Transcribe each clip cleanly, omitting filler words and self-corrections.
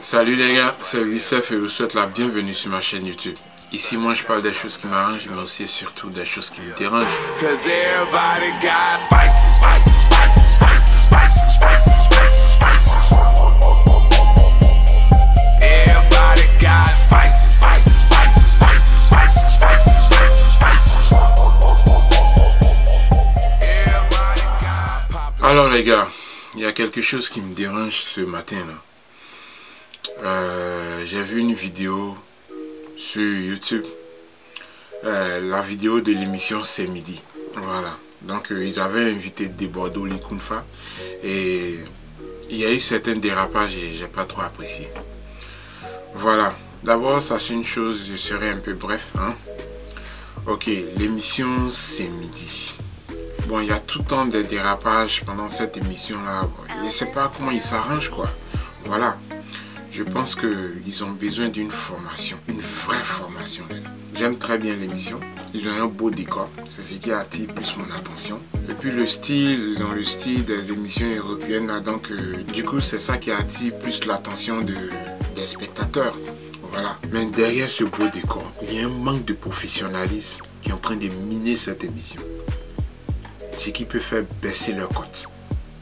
Salut les gars, c'est Youssef et je vous souhaite la bienvenue sur ma chaîne YouTube. Ici, moi, je parle des choses qui m'arrangent, mais aussi et surtout des choses qui me dérangent. Alors les gars, il y a quelque chose qui me dérange ce matin là. J'ai vu une vidéo sur YouTube, la vidéo de l'émission C'est Midi. Voilà, donc ils avaient invité Debordo Likunfa et il y a eu certains dérapages et j'ai pas trop apprécié. Voilà, d'abord sachez une chose, je serai un peu bref, hein. Ok, l'émission C'est Midi. Bon, il y a tout le temps des dérapages pendant cette émission-là. Je ne sais pas comment ils s'arrangent, quoi. Voilà. Je pense qu'ils ont besoin d'une formation. Une vraie formation. J'aime très bien l'émission. Ils ont un beau décor. C'est ce qui attire plus mon attention. Et puis le style, ils ont le style des émissions européennes. Là, donc, du coup, c'est ça qui attire plus l'attention des spectateurs. Voilà. Mais derrière ce beau décor, il y a un manque de professionnalisme qui est en train de miner cette émission. Ce qui peut faire baisser leur cote.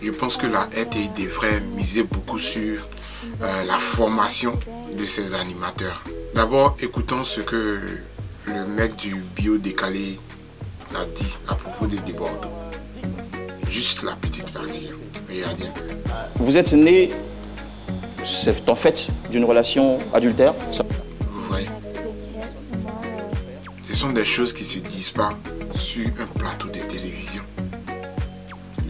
Je pense que la RTI devrait miser beaucoup sur la formation de ses animateurs. D'abord, écoutons ce que le mec du bio décalé a dit à propos de Debordo. Juste la petite partie. Regardez un peu. Vous êtes né, c'est en fait d'une relation adultère. Vous voyez, ce sont des choses qui ne se disent pas sur un plateau de télévision.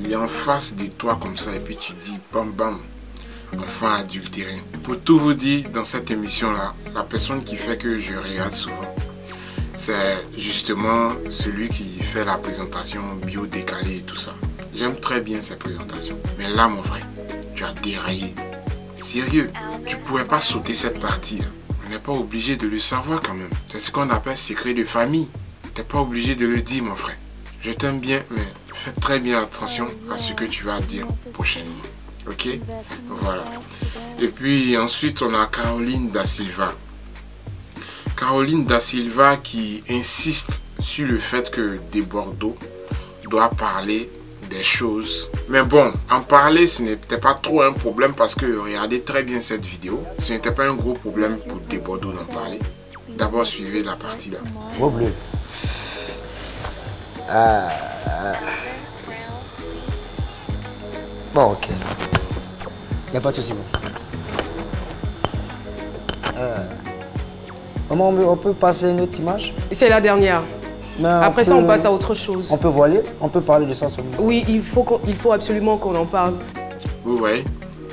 Il est en face de toi comme ça et puis tu dis bam bam, enfant adultéré. Pour tout vous dire, dans cette émission là, la personne qui fait que je regarde souvent, c'est justement celui qui fait la présentation bio décalée et tout ça. J'aime très bien ces présentations. Mais là mon frère, tu as déraillé. Sérieux, tu pourrais pas sauter cette partie. On n'est pas obligé de le savoir quand même. C'est ce qu'on appelle secret de famille. T'es pas obligé de le dire mon frère. Je t'aime bien, mais fais très bien attention à ce que tu vas dire prochainement. Ok? Voilà. Et puis ensuite, on a Caroline Da Silva. Caroline Da Silva qui insiste sur le fait que Debordo doit parler des choses. Mais bon, en parler, ce n'était pas trop un problème parce que regardez très bien cette vidéo. Ce n'était pas un gros problème pour Debordo d'en parler. D'abord, suivez la partie là. Au bleu. Bon, ok. Il n'y a pas de souci. Maman, on peut passer une autre image? C'est la dernière. Mais après ça, on passe à autre chose. On peut voiler? On peut parler de ça seulement? Oui, il faut absolument qu'on en parle. Vous voyez,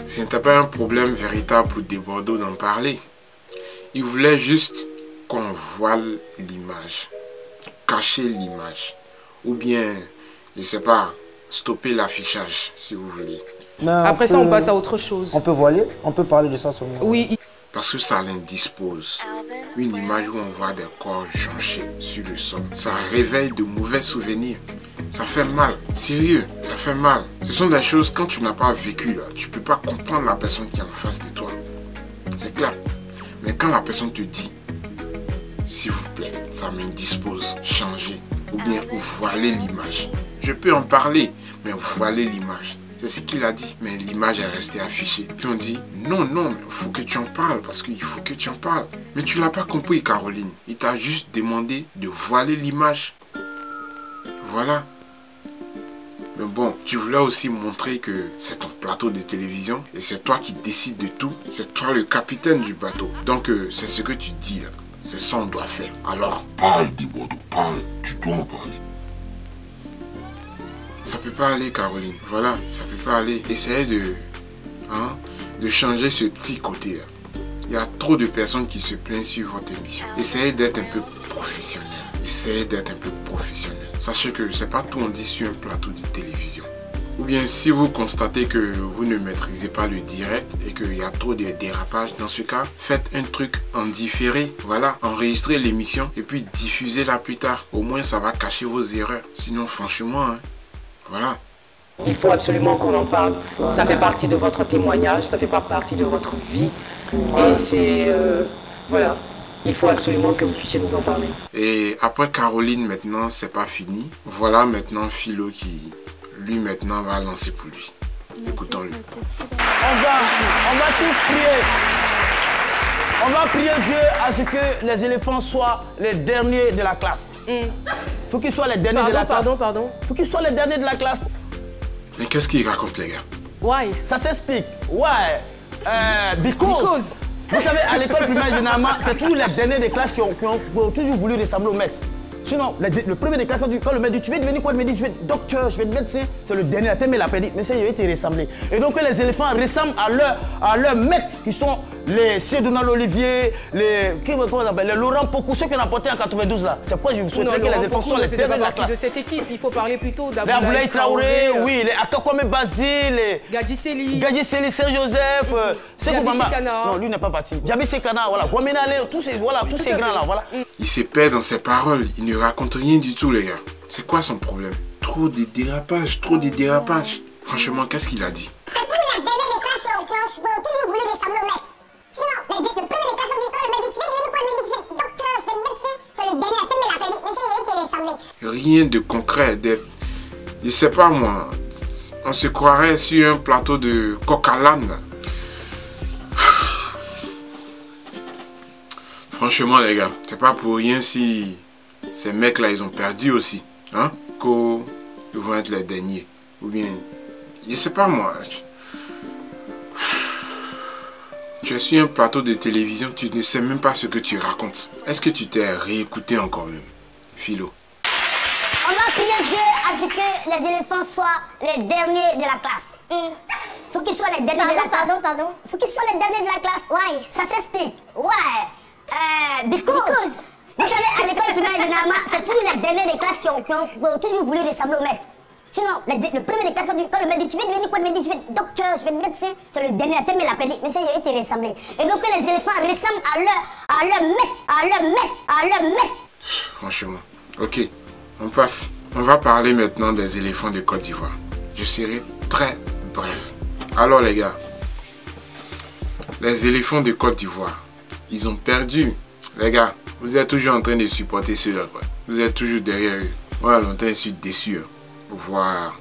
ce n'était pas un problème véritable pour Debordo d'en parler. Il voulait juste qu'on voile l'image, cacher l'image. Ou bien, je ne sais pas, stopper l'affichage, si vous voulez. Mais après ça, on passe à autre chose. On peut voiler? On peut parler de ça seulement? Oui. Parce que ça l'indispose. Une image où on voit des corps jonchés sur le sol. Ça réveille de mauvais souvenirs. Ça fait mal. Sérieux, ça fait mal. Ce sont des choses, quand tu n'as pas vécu, là, tu ne peux pas comprendre la personne qui est en face de toi. C'est clair. Mais quand la personne te dit, s'il vous plaît, ça m'indispose, changez. Ou bien voiler l'image. Je peux en parler, mais voiler l'image. C'est ce qu'il a dit, mais l'image est restée affichée. Puis on dit, non, mais il faut que tu en parles, parce qu'il faut que tu en parles. Mais tu l'as pas compris, Caroline. Il t'a juste demandé de voiler l'image. Voilà. Mais bon, tu voulais aussi montrer que c'est ton plateau de télévision et c'est toi qui décides de tout. C'est toi le capitaine du bateau. Donc c'est ce que tu dis là. C'est ça qu'on doit faire. Alors, parle, Debordo, parle. Tu dois en parler. Ça peut pas aller, Caroline. Voilà, ça peut pas aller. Essayez de changer ce petit côté là. Il y a trop de personnes qui se plaignent sur votre émission. Essayez d'être un peu professionnel. Essayez d'être un peu professionnel. Sachez que c'est pas tout on dit sur un plateau de télévision. Ou bien si vous constatez que vous ne maîtrisez pas le direct et qu'il y a trop de dérapages, dans ce cas, faites un truc en différé. Voilà, enregistrez l'émission et puis diffusez-la plus tard. Au moins ça va cacher vos erreurs. Sinon franchement, voilà. Il faut absolument qu'on en parle. Ça fait partie de votre témoignage, ça fait partie de votre vie. Et c'est... voilà. Il faut absolument que vous puissiez nous en parler. Et après Caroline, maintenant, c'est pas fini. Voilà maintenant Philo qui, lui, maintenant, va lancer pour lui. Écoutons-le. On va tous prier. On va prier Dieu à ce que les éléphants soient les derniers de la classe. Faut qu'ils soient les derniers de la classe. Pardon. Faut qu'ils soient les derniers de la classe. Mais qu'est-ce qu'il raconte, les gars? Why? Ça s'explique. Ouais. Because. Vous savez, à l'école primaire, généralement, c'est toujours les derniers des classes qui ont toujours voulu ressembler au maître. Sinon, le premier des classes, quand le maître dit, tu veux devenir quoi? Il me dit, je vais être docteur, je vais être médecin. C'est le dernier. La thème, il a dit, mais ça, il va te ressembler. Et donc, les éléphants ressemblent à leur maître, qui sont les Cédonald Olivier, les Laurent Pocou, ceux qu'on a portés en 92 là. C'est pourquoi je vous souhaiterais que les éléphants soient les derniers de la classe. De cette équipe, il faut parler plutôt Les Aboulaye Traoré, oui, les Akakome Basile, les Gadji Seli, Saint-Joseph, Diaby Sekana. Non, lui n'est pas parti. Diaby Sekana, voilà, Gouamenale, tous ces grands là, voilà. Il se perd dans ses paroles, il ne raconte rien du tout, les gars. C'est quoi son problème? Trop de dérapages, trop de dérapages. Franchement, qu'est-ce qu'il a dit? C'est tous les derniers des classes qui ont toujours voulu ressembler au maître. Sinon, le premier des classes, quand le maître dit, tu veux devenir quoi? Le maître dit, je vais être docteur, je vais être médecin. C'est le dernier, la thème, il a perdu. Mais ça, il va te ressembler. Rien de concret, je sais pas moi, on se croirait sur un plateau de coq à l'âne. Franchement les gars, c'est pas pour rien si ces mecs là ils ont perdu aussi, hein, qu'ils vont être les derniers. Ou bien, je sais pas moi. Tu es sur un plateau de télévision, tu ne sais même pas ce que tu racontes. Est-ce que tu t'es réécouté encore même, Philo? On va prier Dieu à ce que les éléphants soient les derniers de la classe. Faut qu'ils soient les derniers de la classe. Pardon. Faut qu'ils soient les derniers de la classe. Why? Ça s'explique. Ouais. Because. Vous savez, à l'école primaire, généralement, c'est toujours les derniers des classes qui ont toujours voulu ressembler au maître. Sinon, le premier des classes, quand le maître dit, tu veux devenir quoi? Il me dit, je vais être docteur, je vais être médecin. C'est le dernier, la thème, il a perdu. Mais ça, il va te ressembler. Et donc, les éléphants ressemblent à leur maître. Franchement. Ok, on passe. On va parler maintenant des éléphants de Côte d'Ivoire. Je serai très bref. Alors les gars, les éléphants de Côte d'Ivoire, ils ont perdu. Les gars, vous êtes toujours en train de supporter ceux-là, quoi. Vous êtes toujours derrière eux. Moi, longtemps, je suis déçu. Voilà.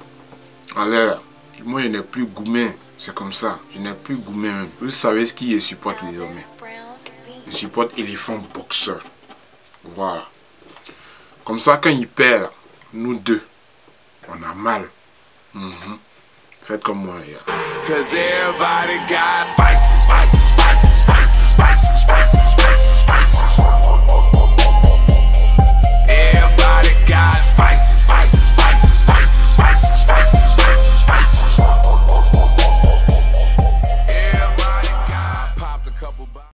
En l'air, moi, je n'ai plus Goumen. C'est comme ça. Je n'ai plus Goumen même. Vous savez ce qui je supporte désormais. Je supporte éléphant boxeur. Voilà. Comme ça, quand il perd, nous deux, on a mal. Faites comme moi, les gars.